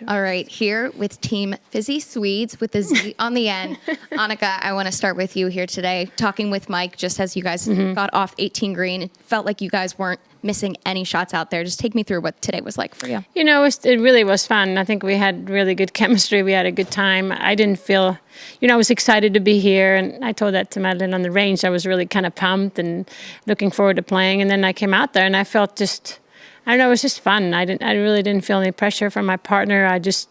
All right, here with Team Fizzy Swedes with the Z on the end. Annika, I want to start with you here today. Talking with Mike just as you guys got off 18 green, it felt like you guys weren't missing any shots out there. Just take me through what today was like for you. You know, it really was fun. I think we had really good chemistry. We had a good time. I didn't feel, I was excited to be here. And I told that to Madelene on the range. I was really kind of pumped and looking forward to playing. And then I came out there and I felt I don't know, it was just fun. I really didn't feel any pressure from my partner. I just,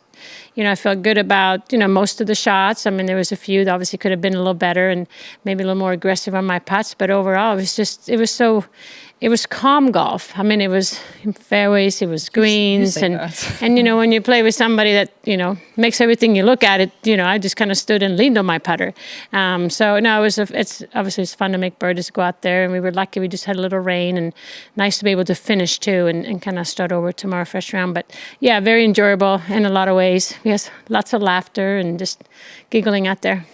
I felt good about, most of the shots. I mean, there was a few that obviously could have been a little better and maybe a little more aggressive on my putts. But overall, it was calm golf. I mean, it was fairways, it was greens. And when you play with somebody that, makes everything you look at it, I just kind of stood and leaned on my putter. So, no, it's fun to make birdies, go out there. And we were lucky we just had a little rain and nice to be able to finish too and kind of start over tomorrow fresh round. But yeah, very enjoyable in a lot of ways. Yes, lots of laughter and just giggling out there.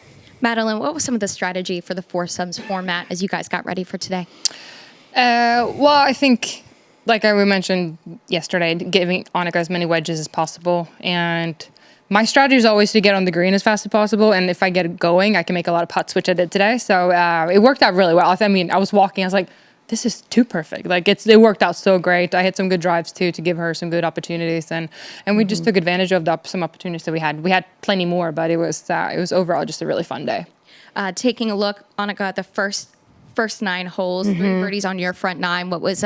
Madelene, what was some of the strategy for the foursomes format as you guys got ready for today? Well, I think, like we mentioned yesterday, giving Annika as many wedges as possible. And my strategy is always to get on the green as fast as possible. And if I get it going, I can make a lot of putts, which I did today. So it worked out really well. I mean, I was walking, I was like, this is too perfect. Like it worked out so great. I had some good drives too to give her some good opportunities, and we just took advantage of some opportunities that we had. We had plenty more, but it was overall just a really fun day. Taking a look, Annika, at the first 9 holes, 3 birdies on your front 9. What was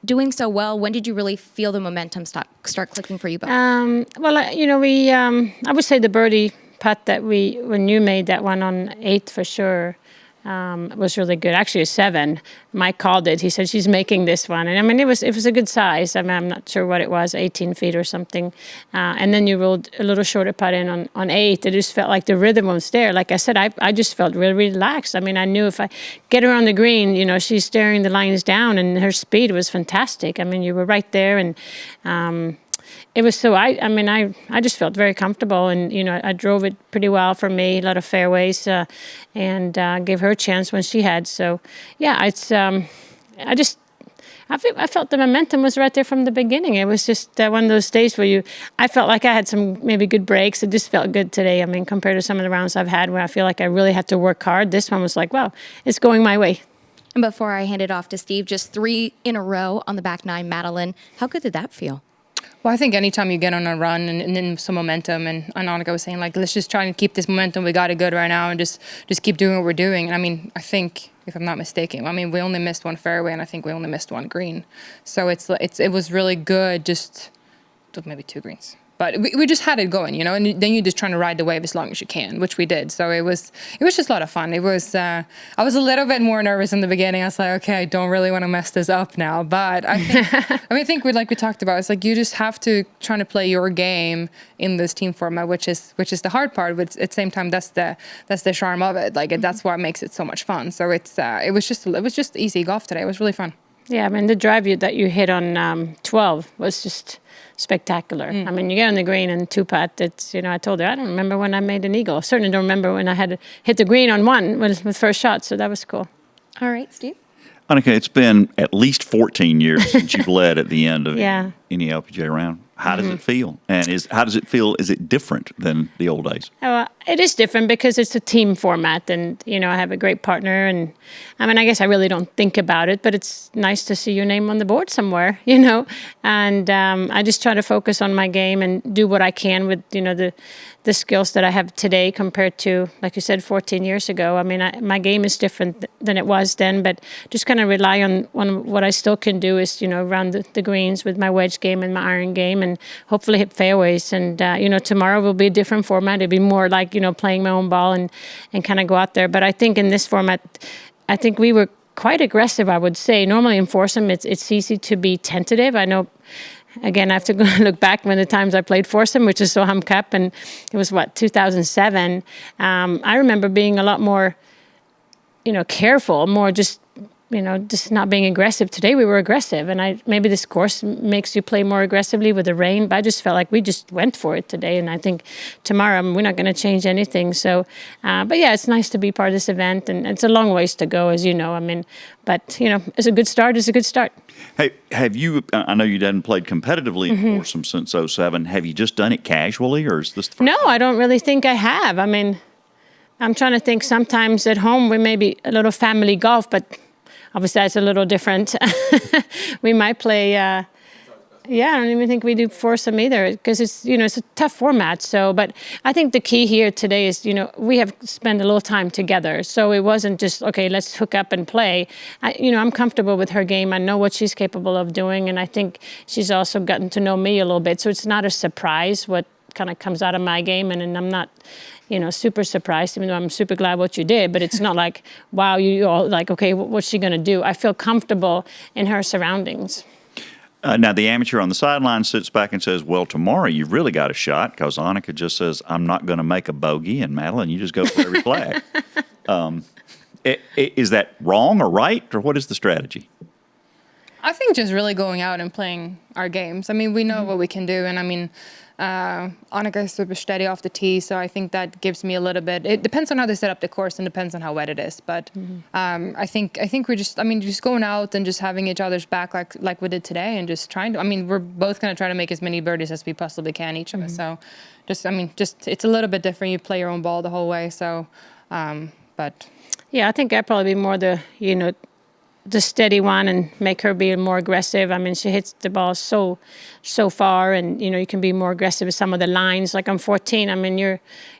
doing so well? When did you really feel the momentum start clicking for you both? Well, I would say the birdie putt that when you made that one on 8th for sure, was really good. Actually, a 7. Mike called it. He said, she's making this one. And I mean, it was a good size. I mean, I'm not sure what it was, 18 feet or something. And then you rolled a little shorter putt in on 8. It just felt like the rhythm was there. Like I said, I just felt really relaxed. I mean, I knew if I get her on the green, she's staring the lines down and her speed was fantastic. I mean, you were right there and, it was so, I just felt very comfortable and, I drove it pretty well for me, a lot of fairways, and gave her a chance when she had. So, yeah, I felt the momentum was right there from the beginning. It was just one of those days where I felt like I had some maybe good breaks. It just felt good today. I mean, compared to some of the rounds I've had where I feel like I really had to work hard, this one was like, wow, it's going my way. And before I hand it off to Steve, just 3 in a row on the back 9, Madelene. How good did that feel? Well, I think anytime you get on a run and then some momentum, and Annika was saying, like, let's just try and keep this momentum. We got it good right now and just keep doing what we're doing. And I mean, I think, if I'm not mistaken, we only missed 1 fairway and I think we only missed 1 green. So it was really good, just maybe 2 greens. But we just had it going, and then you're just trying to ride the wave as long as you can, which we did. So it was just a lot of fun. It was, I was a little bit more nervous in the beginning. I was like, okay, I don't really want to mess this up now. But I think like we talked about, it's like you just have to try to play your game in this team format, which is the hard part. But at the same time, that's the charm of it. Like that's what makes it so much fun. So it was just easy golf today. It was really fun. Yeah, I mean, the drive that you hit on 12 was just spectacular. I mean, you get on the green and 2-putt. It's, I told her, I don't remember when I made an eagle. I certainly don't remember when I had to hit the green on 1 with first shot. So that was cool. All right, Steve. Annika, it's been at least 14 years since you've led at the end of any LPGA round. How does it feel? And how does it feel? Is it different than the old days? It is different because it's a team format, and I have a great partner. And I mean, I guess I really don't think about it, but it's nice to see your name on the board somewhere, And I just try to focus on my game and do what I can with the skills that I have today compared to, like you said, 14 years ago. I mean, my game is different than it was then, but just kind of rely on what I still can do is around the greens with my wedge game and my iron game, and hopefully hit fairways. And tomorrow will be a different format. It'll be more like playing my own ball and kind of go out there. But I think in this format, I think we were quite aggressive, I would say. Normally in foursome, it's easy to be tentative. I know, again, I have to go look back when the times I played foursome, which is Soham Cup, and it was 2007. I remember being a lot more, careful, more just just not being aggressive. Today we were aggressive, and maybe this course makes you play more aggressively with the rain, but I just felt like we just went for it today, and I think tomorrow we're not going to change anything. So, but yeah, it's nice to be part of this event, and it's a long ways to go, as you know. But it's a good start. It's a good start. Hey, have you? I know you hadn't played competitively in foursome since '07. Have you just done it casually, or is this the first No, I don't really think I have. I'm trying to think. Sometimes at home we maybe a little family golf, but obviously that's a little different. We might play. I don't even think we do foursome either, because it's it's a tough format. So, but I think the key here today is we have spent a little time together. So it wasn't just okay, let's hook up and play. I'm comfortable with her game. I know what she's capable of doing, and I think she's also gotten to know me a little bit. So it's not a surprise what kind of comes out of my game, and I'm not super surprised, even though I'm super glad what you did, but it's not like, wow, you all like, okay, what's she going to do? I feel comfortable in her surroundings. Now, the amateur on the sideline sits back and says, well, tomorrow you've really got a shot, because Annika just says, I'm not going to make a bogey, and Madelene, you just go for every flag. Is that wrong or right, or what is the strategy? I think just really going out and playing our games. We know what we can do, and Annika is super steady off the tee, so I think that gives me a little bit. It depends on how they set up the course and depends on how wet it is. But I think we're just just going out and just having each other's back like we did today, and just trying to. We're both going to try to make as many birdies as we possibly can, each of us. So just it's a little bit different. You play your own ball the whole way. So, but yeah, I think I'd probably be more the steady one and make her be more aggressive. she hits the ball so far, and you can be more aggressive with some of the lines. Like on 14,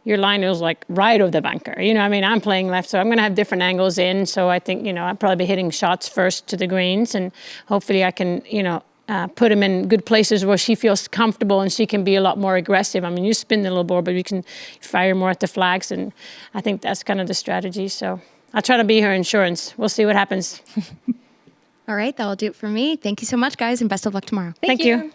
your line is like right over the bunker. I'm playing left, so I'm going to have different angles in. So I think I'll probably be hitting shots first to the greens, and hopefully I can put them in good places where she feels comfortable and she can be a lot more aggressive. You spin the little board, but you can fire more at the flags, and I think that's kind of the strategy. So I'll try to be her insurance. We'll see what happens. All right, that'll do it for me. Thank you so much, guys, and best of luck tomorrow. Thank you.